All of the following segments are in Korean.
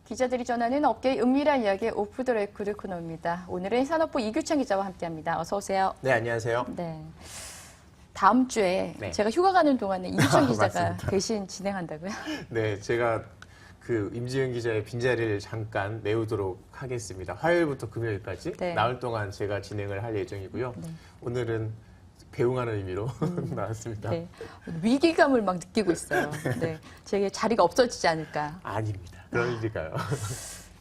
기자들이 전하는 업계의 은밀한 이야기 오프 더 레코드 코너입니다. 오늘은 산업부 이규찬 기자와 함께합니다. 어서 오세요. 네, 안녕하세요. 네. 다음 주에 제가 휴가 가는 동안에 이규찬 기자가 대신 진행한다고요? 네, 제가 그 임지은 기자의 빈자리를 잠깐 메우도록 하겠습니다. 화요일부터 금요일까지 나흘 동안 제가 진행을 할 예정이고요. 오늘은 배웅하는 의미로 나왔습니다. 네. 위기감을 막 느끼고 있어요. 네. 제게 자리가 없어지지 않을까. 아닙니다. 그럴 리가요.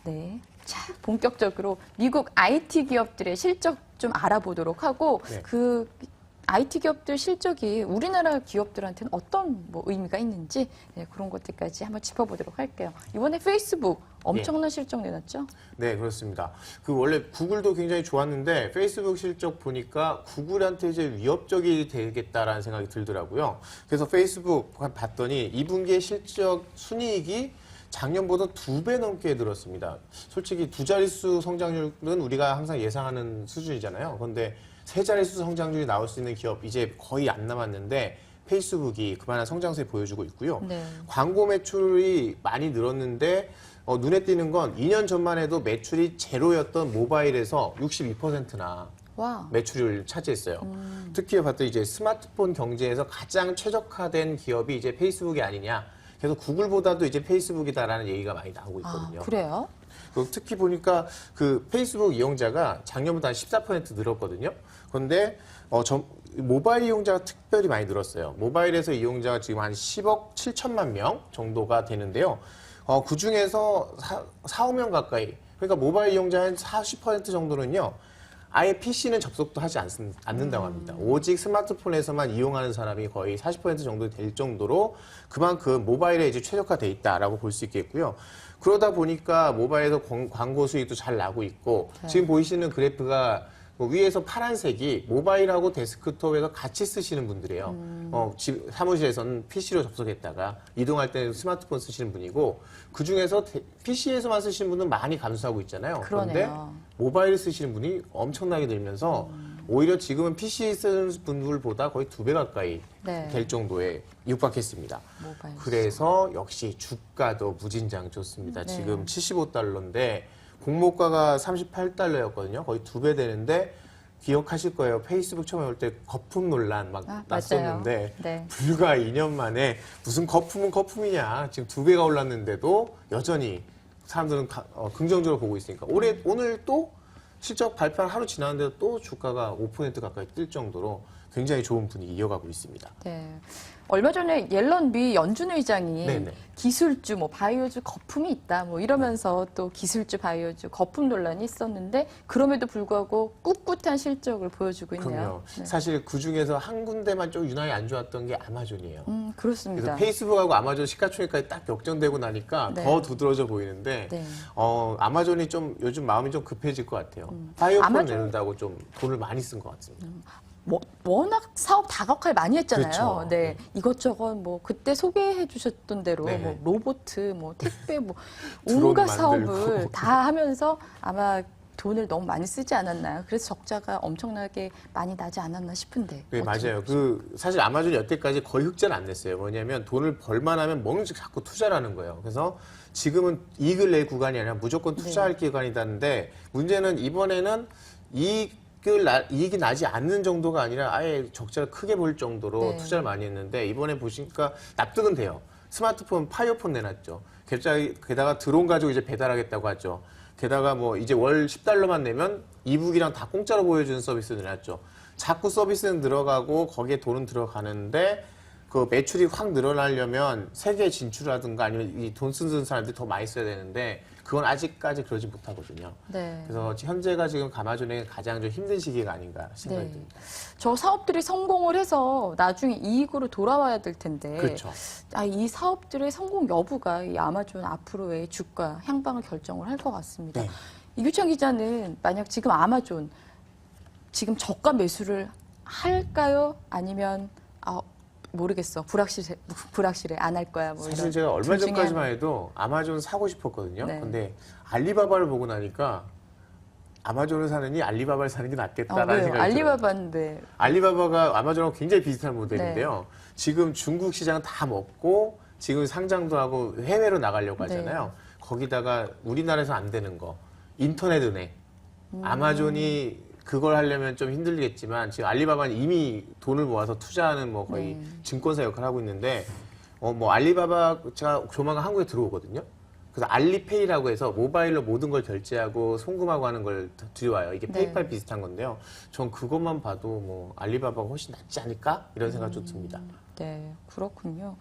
네. 자, 본격적으로 미국 IT 기업들의 실적 좀 알아보도록 하고 그 IT 기업들 실적이 우리나라 기업들한테는 어떤 의미가 있는지 그런 것들까지 한번 짚어보도록 할게요. 이번에 페이스북 엄청난 실적 내놨죠? 네, 그렇습니다. 그 원래 구글도 굉장히 좋았는데 페이스북 실적 보니까 구글한테 이제 위협적이 되겠다라는 생각이 들더라고요. 그래서 페이스북 봤더니 2분기의 실적 순이익이 작년보다 2배 넘게 늘었습니다. 솔직히 두 자릿수 성장률은 우리가 항상 예상하는 수준이잖아요. 그런데 세 자릿수 성장률이 나올 수 있는 기업 이제 거의 안 남았는데 페이스북이 그만한 성장세 보여주고 있고요. 광고 매출이 많이 늘었는데 눈에 띄는 건 2년 전만 해도 매출이 제로였던 모바일에서 62%나 매출을 차지했어요. 특히 봤더니 이제 스마트폰 경제에서 가장 최적화된 기업이 이제 페이스북이 아니냐. 그래서 구글보다도 이제 페이스북이다라는 얘기가 많이 나오고 있거든요. 그래요? 특히 보니까 그 페이스북 이용자가 작년보다 한 14% 늘었거든요. 그런데 모바일 이용자가 특별히 많이 늘었어요. 모바일에서 이용자가 지금 한 10억 7천만 명 정도가 되는데요. 그 중에서 4, 5명 가까이, 그러니까 모바일 이용자 한 40% 정도는요. 아예 PC는 접속도 하지 않는다고 합니다. 오직 스마트폰에서만 이용하는 사람이 거의 40% 정도 될 정도로 그만큼 모바일에 이제 최적화돼 있다라고 볼 수 있겠고요. 그러다 보니까 모바일에서 광고 수익도 잘 나고 있고 지금 보이시는 그래프가 위에서 파란색이 모바일하고 데스크톱에서 같이 쓰시는 분들이에요. 집 사무실에서는 PC로 접속했다가 이동할 때는 스마트폰 쓰시는 분이고 그중에서 PC에서만 쓰시는 분은 많이 감소하고 있잖아요. 그런데 모바일 쓰시는 분이 엄청나게 늘면서 오히려 지금은 PC 쓰는 분들보다 거의 2배 가까이 될 정도에 육박했습니다. 그래서 역시 주가도 무진장 좋습니다. 지금 75달러인데 공모가가 38달러였거든요. 거의 2배 되는데 기억하실 거예요. 페이스북 처음에 올 때 거품 논란 막 났었는데 불과 2년 만에 무슨 거품은 거품이냐. 지금 2배가 올랐는데도 여전히 사람들은 긍정적으로 보고 있으니까 오늘 또 실적 발표한 하루 지났는데도 또 주가가 5% 가까이 뛸 정도로 굉장히 좋은 분위기 이어가고 있습니다. 네. 얼마 전에 옐런 미 연준 의장이 기술주, 바이오주 거품이 있다, 이러면서 또 기술주, 바이오주 거품 논란이 있었는데 그럼에도 불구하고 꿋꿋한 실적을 보여주고 있네요. 그럼요. 사실 그 중에서 한 군데만 좀 유난히 안 좋았던 게 아마존이에요. 그렇습니다. 그래서 페이스북하고 아마존 시가총액까지 딱 역전되고 나니까 더 두드러져 보이는데 아마존이 좀 요즘 마음이 좀 급해질 것 같아요. 파이어폰 내는다고 좀 돈을 많이 쓴 것 같습니다. 워낙 사업 다각화를 많이 했잖아요. 그렇죠. 네. 이것저것 그때 소개해 주셨던 대로 로봇, 택배, 온갖 사업을 다 하면서 아마 돈을 너무 많이 쓰지 않았나요? 그래서 적자가 엄청나게 많이 나지 않았나 싶은데. 네, 맞아요. 사실 아마존이 여태까지 거의 흑자를 안 냈어요. 뭐냐면 돈을 벌만 하면 뭔지 자꾸 투자를 하는 거예요. 그래서 지금은 이익을 낼 구간이 아니라 무조건 투자할 기간이다는데 문제는 이번에는 이익이 나지 않는 정도가 아니라 아예 적자를 크게 볼 정도로 투자를 많이 했는데 이번에 보시니까 납득은 돼요. 스마트폰 파이어폰 내놨죠. 게다가 드론 가지고 이제 배달하겠다고 하죠. 게다가 이제 월 10달러만 내면 이북이랑 다 공짜로 보여주는 서비스 내놨죠. 자꾸 서비스는 들어가고 거기에 돈은 들어가는데 그 매출이 확 늘어나려면 세계 진출하든가 아니면 이 돈 쓰는 사람들이 더 많이 써야 되는데 그건 아직까지 그러지 못하거든요. 그래서 현재가 지금 아마존의 가장 좀 힘든 시기가 아닌가 생각이 듭니다. 저 사업들이 성공을 해서 나중에 이익으로 돌아와야 될 텐데 이 사업들의 성공 여부가 이 아마존 앞으로의 주가 향방을 결정을 할 것 같습니다. 이규찬 기자는 만약 지금 아마존 지금 저가 매수를 할까요? 아니면 모르겠어. 불확실해. 안 할 거야. 사실 제가 얼마 전까지만 해도 아마존 사고 싶었거든요. 근데 알리바바를 보고 나니까 아마존을 사느니 알리바바를 사는 게 낫겠다라는 생각이 알리바바인데. 알리바바가 아마존하고 굉장히 비슷한 모델인데요. 지금 중국 시장은 다 먹고 지금 상장도 하고 해외로 나가려고 하잖아요. 거기다가 우리나라에서 안 되는 거 인터넷 은행. 아마존이 그걸 하려면 좀 힘들겠지만 지금 알리바바는 이미 돈을 모아서 투자하는 뭐 거의 증권사 역할을 하고 있는데 뭐 알리바바가 조만간 한국에 들어오거든요. 그래서 알리페이라고 해서 모바일로 모든 걸 결제하고 송금하고 하는 걸 들여와요. 이게 페이팔 비슷한 건데요. 전 그것만 봐도 뭐 알리바바가 훨씬 낫지 않을까? 이런 생각 좀 듭니다. 네, 그렇군요.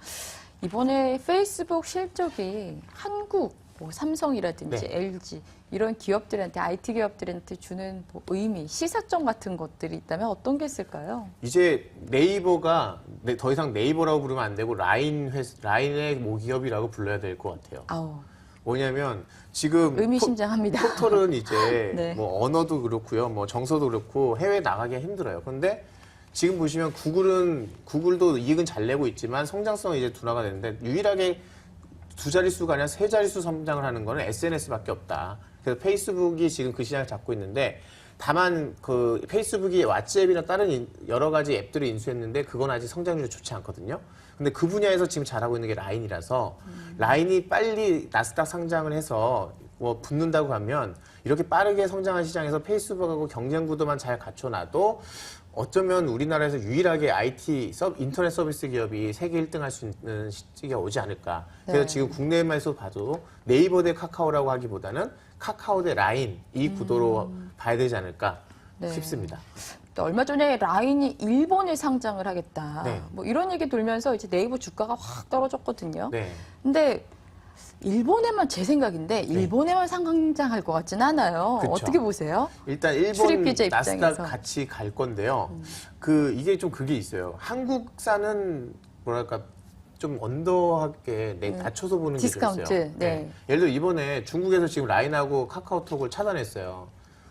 이번에 페이스북 실적이 한국, 뭐 삼성이라든지 LG 이런 기업들한테 IT 기업들한테 주는 뭐 의미, 시사점 같은 것들이 있다면 어떤 게 있을까요? 이제 네이버가 더 이상 네이버라고 부르면 안 되고 라인의 모기업이라고 불러야 될 것 같아요. 아우, 뭐냐면 지금 의미심장합니다. 포털은 이제 네. 뭐 언어도 그렇고요, 뭐 정서도 그렇고 해외 나가기가 힘들어요. 그런데 지금 보시면 구글도 이익은 잘 내고 있지만 성장성은 이제 둔화가 되는데 유일하게 두 자릿수가 아니라 세 자릿수 성장을 하는 거는 SNS밖에 없다. 그래서 페이스북이 지금 그 시장을 잡고 있는데 다만 그 페이스북이 왓츠앱이나 다른 여러 가지 앱들을 인수했는데 그건 아직 성장률이 좋지 않거든요. 근데 그 분야에서 지금 잘하고 있는 게 라인이라서 라인이 빨리 나스닥 상장을 해서 뭐 붙는다고 하면 이렇게 빠르게 성장한 시장에서 페이스북하고 경쟁 구도만 잘 갖춰놔도 어쩌면 우리나라에서 유일하게 인터넷 서비스 기업이 세계 1등 할 수 있는 시기가 오지 않을까. 그래서 네. 지금 국내에서 봐도 네이버 대 카카오라고 하기보다는 카카오 대 라인 이 구도로 봐야 되지 않을까 싶습니다. 또 얼마 전에 라인이 일본에 상장을 하겠다. 네. 뭐 이런 얘기 돌면서 이제 네이버 주가가 확 떨어졌거든요. 네. 근데 일본에만 제 생각인데 일본에만 상장할 것 같지는 않아요. 그쵸. 어떻게 보세요? 일단 일본 출입기자 나스닥 입장에서. 같이 갈 건데요. 이게 좀 그게 있어요. 한국사는 뭐랄까 좀 언더하게 낮춰서 보는 게 좀 있어요. 디스카운트, 네. 예를 들어 이번에 중국에서 지금 라인하고 카카오톡을 차단했어요.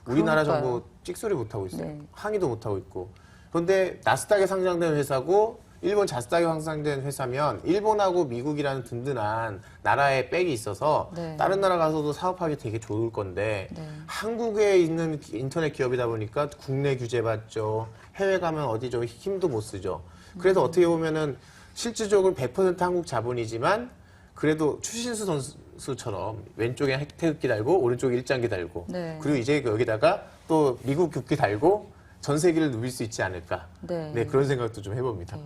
우리나라 그러니까요. 정부 찍소리 못 하고 있어요. 네. 항의도 못 하고 있고. 그런데 나스닥에 상장된 회사고 일본 자스닥에 상장된 회사면 일본하고 미국이라는 든든한 나라의 백이 있어서 네. 다른 나라 가서도 사업하기 되게 좋을 건데 네. 한국에 있는 인터넷 기업이다 보니까 국내 규제 받죠. 해외 가면 어디 좀 힘도 못 쓰죠. 그래서 어떻게 보면은 실질적으로 100% 한국 자본이지만 그래도 추신수 선수처럼 왼쪽에 태극기 달고 오른쪽에 일장기 달고 네. 그리고 이제 여기다가 또 미국 국기 달고 전 세계를 누빌 수 있지 않을까. 네. 그런 생각도 좀 해봅니다. 네.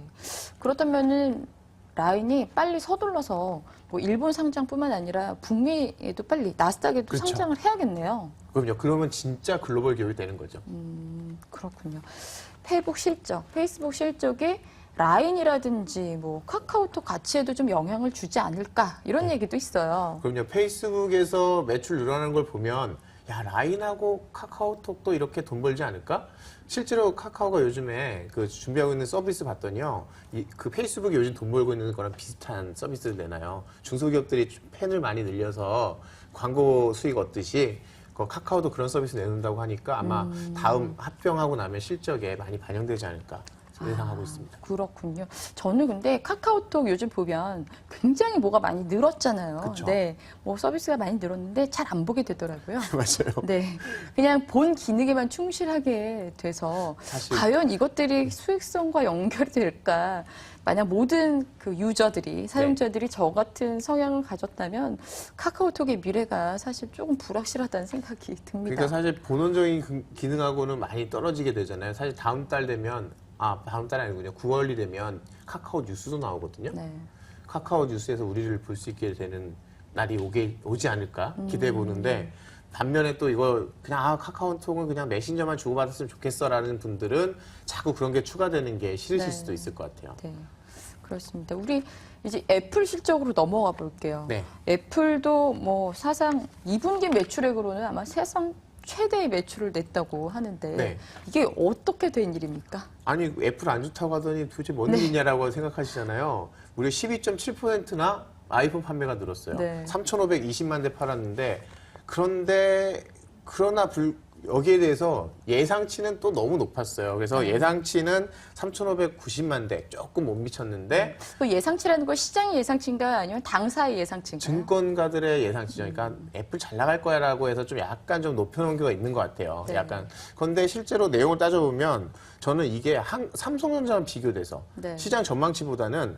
그렇다면은 라인이 빨리 서둘러서 뭐 일본 상장뿐만 아니라 북미에도 빨리 나스닥에도 그렇죠. 상장을 해야겠네요. 그럼요. 그러면 진짜 글로벌 기업이 되는 거죠. 그렇군요. 페이스북 실적에 라인이라든지 뭐 카카오톡 가치에도 좀 영향을 주지 않을까 이런 얘기도 있어요. 그럼요. 페이스북에서 매출 늘어나는 걸 보면 야 라인하고 카카오톡도 이렇게 돈 벌지 않을까? 실제로 카카오가 요즘에 그 준비하고 있는 서비스 봤더니요. 그 페이스북이 요즘 돈 벌고 있는 거랑 비슷한 서비스를 내놔요. 중소기업들이 팬을 많이 늘려서 광고 수익 얻듯이 그 카카오도 그런 서비스 내놓는다고 하니까 아마 다음 합병하고 나면 실적에 많이 반영되지 않을까 예상하고 있습니다. 그렇군요. 저는 근데 카카오톡 요즘 보면 굉장히 뭐가 많이 늘었잖아요. 그쵸. 네, 뭐 서비스가 많이 늘었는데 잘 안 보게 되더라고요. 맞아요. 네, 그냥 본 기능에만 충실하게 돼서 사실- 과연 이것들이 수익성과 연결이 될까? 만약 모든 그 유저들이 사용자들이 저 같은 성향을 가졌다면 카카오톡의 미래가 사실 조금 불확실하다는 생각이 듭니다. 그러니까 사실 본원적인 기능하고는 많이 떨어지게 되잖아요. 사실 다음 달 되면 다음 달이 아니군요. 9월이 되면 카카오 뉴스도 나오거든요. 네. 카카오 뉴스에서 우리를 볼 수 있게 되는 날이 오지 않을까 기대해 보는데 반면에 또 이거 그냥 카카오톡은 그냥 메신저만 주고받았으면 좋겠어라는 분들은 자꾸 그런 게 추가되는 게 싫으실 네. 수도 있을 것 같아요. 네, 그렇습니다. 우리 이제 애플 실적으로 넘어가 볼게요. 네. 애플도 뭐 사상 2분기 매출액으로는 아마 세상 최대의 매출을 냈다고 하는데 네. 이게 어떻게 된 일입니까? 아니 애플 안 좋다고 하더니 도대체 뭔 네. 일이냐라고 생각하시잖아요. 무려 12.7%나 아이폰 판매가 늘었어요. 네. 3,520만 대 팔았는데 그러나 여기에 대해서 예상치는 또 너무 높았어요. 그래서 예상치는 3,590만 대 조금 못 미쳤는데 그 예상치라는 건 시장의 예상치인가요? 아니면 당사의 예상치인가요? 증권가들의 예상치죠. 그러니까 애플 잘 나갈 거야라고 해서 좀 약간 좀 높여놓은 경우가 있는 것 같아요. 네. 약간. 그런데 실제로 내용을 따져보면 저는 이게 삼성전자랑 비교돼서 네. 시장 전망치보다는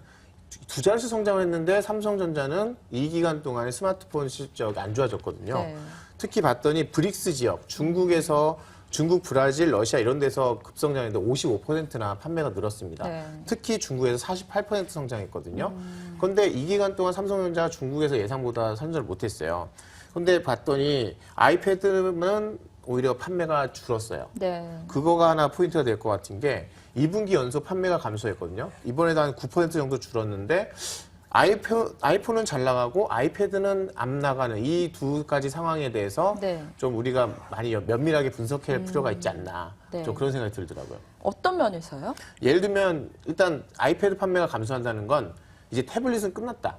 두 자릿수 성장을 했는데 삼성전자는 이 기간 동안에 스마트폰 실적이 안 좋아졌거든요. 네. 특히 특히 봤더니 브릭스 지역, 중국, 브라질, 러시아 이런 데서 급성장했는데 55%나 판매가 늘었습니다. 네. 특히 중국에서 48% 성장했거든요. 그런데 이 기간 동안 삼성전자가 중국에서 예상보다 선전을 못했어요. 그런데 봤더니 아이패드는 오히려 판매가 줄었어요. 네. 그거가 하나 포인트가 될 것 같은 게 2분기 연속 판매가 감소했거든요. 이번에도 한 9% 정도 줄었는데 아이폰은 잘 나가고 아이패드는 안 나가는 이 두 가지 상황에 대해서 네. 좀 우리가 많이 면밀하게 분석할 필요가 있지 않나. 네. 좀 그런 생각이 들더라고요. 어떤 면에서요? 예를 들면 일단 아이패드 판매가 감소한다는 건 이제 태블릿은 끝났다.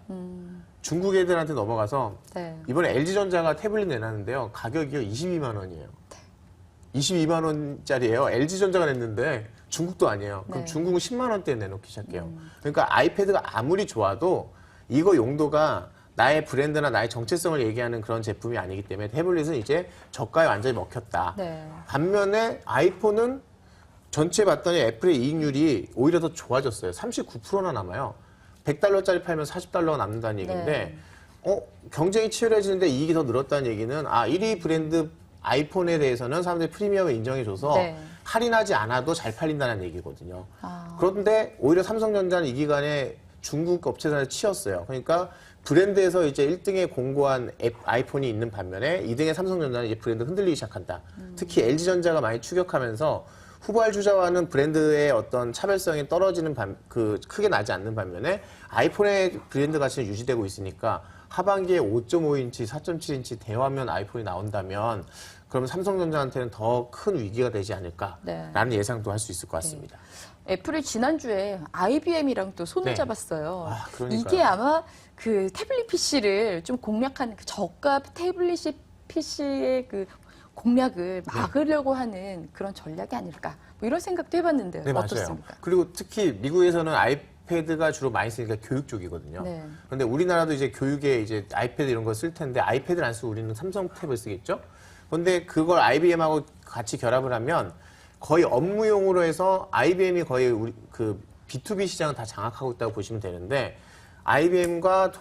중국 애들한테 넘어가서 네. 이번에 LG전자가 태블릿 내놨는데요. 가격이 22만 원이에요. 22만 원짜리예요. LG전자가 냈는데 중국도 아니에요. 그럼 네. 중국은 10만 원대에 내놓기 시작해요. 그러니까 아이패드가 아무리 좋아도 이거 용도가 나의 브랜드나 나의 정체성을 얘기하는 그런 제품이 아니기 때문에 태블릿은 이제 저가에 완전히 먹혔다. 네. 반면에 아이폰은 전체 봤더니 애플의 이익률이 오히려 더 좋아졌어요. 39%나 남아요. 100달러짜리 팔면 40달러가 남는다는 얘기인데 경쟁이 치열해지는데 이익이 더 늘었다는 얘기는 1위 브랜드 아이폰에 대해서는 사람들이 프리미엄을 인정해줘서 네. 할인하지 않아도 잘 팔린다는 얘기거든요. 아. 그런데 오히려 삼성전자는 이 기간에 중국 업체들한테 치였어요. 그러니까 브랜드에서 이제 1등에 공고한 아이폰이 있는 반면에 2등의 삼성전자는 이제 브랜드 흔들리기 시작한다. 특히 LG전자가 많이 추격하면서 후발주자와는 브랜드의 어떤 차별성이 떨어지는 크게 나지 않는 반면에 아이폰의 브랜드 가치는 유지되고 있으니까 하반기에 5.5인치, 4.7인치 대화면 아이폰이 나온다면 그러면 삼성전자한테는 더 큰 위기가 되지 않을까라는 네. 예상도 할 수 있을 것 같습니다. 애플이 지난주에 IBM이랑 또 손을 네. 잡았어요. 그러니까요. 이게 아마 그 태블릿 PC를 좀 공략한 그 저가 태블릿 PC의 그 공략을 막으려고 하는 그런 전략이 아닐까. 뭐 이런 생각도 해봤는데요. 네, 맞아요. 어떻습니까? 그리고 특히 미국에서는 아이패드가 주로 많이 쓰니까 교육 쪽이거든요. 네. 그런데 우리나라도 이제 교육에 이제 아이패드 이런 거 쓸 텐데 아이패드를 안 쓰고 우리는 삼성 탭을 쓰겠죠? 그런데 그걸 IBM하고 같이 결합을 하면 거의 업무용으로 해서 IBM이 거의 우리 그 B2B 시장을 다 장악하고 있다고 보시면 되는데 IBM과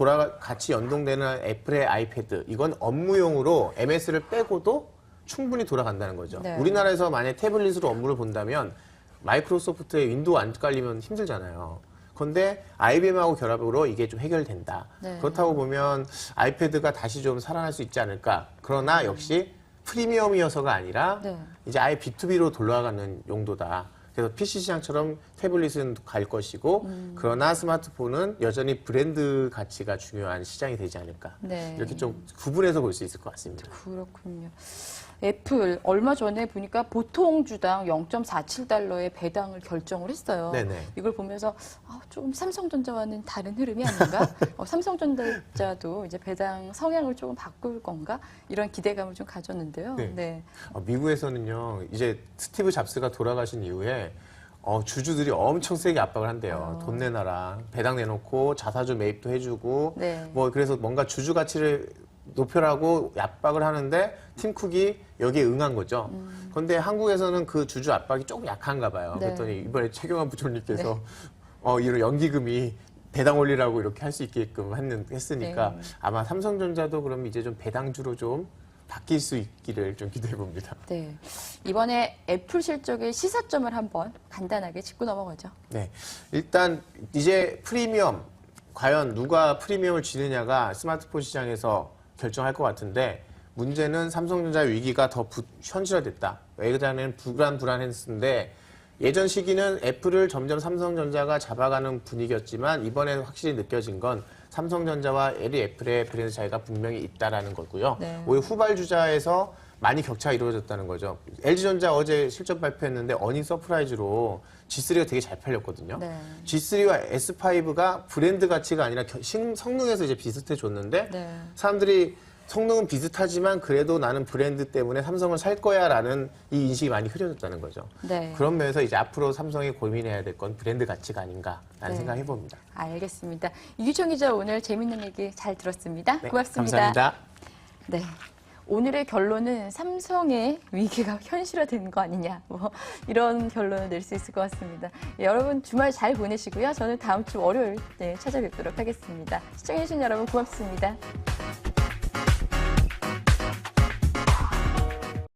같이 연동되는 애플의 아이패드 이건 업무용으로 MS를 빼고도 충분히 돌아간다는 거죠. 네. 우리나라에서 만약 태블릿으로 업무를 본다면 마이크로소프트의 윈도우 안 깔리면 힘들잖아요. 그런데 IBM하고 결합으로 이게 좀 해결된다. 네. 그렇다고 보면 아이패드가 다시 좀 살아날 수 있지 않을까. 그러나 역시 프리미엄이어서가 아니라 네. 이제 아예 B2B로 돌아가는 용도다. 그래서 PC 시장처럼 태블릿은 갈 것이고 그러나 스마트폰은 여전히 브랜드 가치가 중요한 시장이 되지 않을까. 네. 이렇게 좀 구분해서 볼 수 있을 것 같습니다. 그렇군요. 애플 얼마 전에 보니까 보통 주당 0.47달러의 배당을 결정을 했어요. 네네. 이걸 보면서 조금 삼성전자와는 다른 흐름이 아닌가? 삼성전자도 이제 배당 성향을 조금 바꿀 건가? 이런 기대감을 좀 가졌는데요. 네. 네. 미국에서는요, 이제 스티브 잡스가 돌아가신 이후에 주주들이 엄청 세게 압박을 한대요. 돈 내놔라. 배당 내놓고 자사주 매입도 해주고, 네. 그래서 뭔가 주주 가치를 높여라고 압박을 하는데 팀 쿡이 여기에 응한 거죠. 그런데 한국에서는 그 주주 압박이 조금 약한가 봐요. 네. 그랬더니 이번에 최경환 부총리께서 이런 연기금이 배당 올리라고 이렇게 할 수 있게끔 했으니까 네. 아마 삼성전자도 그럼 이제 좀 배당주로 좀 바뀔 수 있기를 좀 기대해 봅니다. 네. 이번에 애플 실적의 시사점을 한번 간단하게 짚고 넘어가죠. 네. 일단 이제 프리미엄 과연 누가 프리미엄을 지느냐가 스마트폰 시장에서 결정할 것 같은데 문제는 삼성전자 위기가 더 현실화됐다. 예전에는 불안했는데 예전 시기는 애플을 점점 삼성전자가 잡아가는 분위기였지만 이번에는 확실히 느껴진 건 삼성전자와 애플의 브랜드 차이가 분명히 있다라는 거고요. 네. 오히려 후발주자에서 많이 격차가 이루어졌다는 거죠. LG전자 어제 실적 발표했는데 어닝 서프라이즈로 G3가 되게 잘 팔렸거든요. 네. G3와 S5가 브랜드 가치가 아니라 성능에서 이제 비슷해졌는데 네. 사람들이 성능은 비슷하지만 그래도 나는 브랜드 때문에 삼성을 살 거야라는 이 인식이 많이 흐려졌다는 거죠. 네. 그런 면에서 이제 앞으로 삼성이 고민해야 될 건 브랜드 가치가 아닌가라는 네. 생각을 해봅니다. 알겠습니다. 이규청 기자 오늘 재밌는 얘기 잘 들었습니다. 네, 고맙습니다. 감사합니다. 네. 오늘의 결론은 삼성의 위기가 현실화된 거 아니냐, 뭐 이런 결론을 낼 수 있을 것 같습니다. 예, 여러분 주말 잘 보내시고요. 저는 다음 주 월요일 찾아뵙도록 하겠습니다. 시청해주신 여러분 고맙습니다.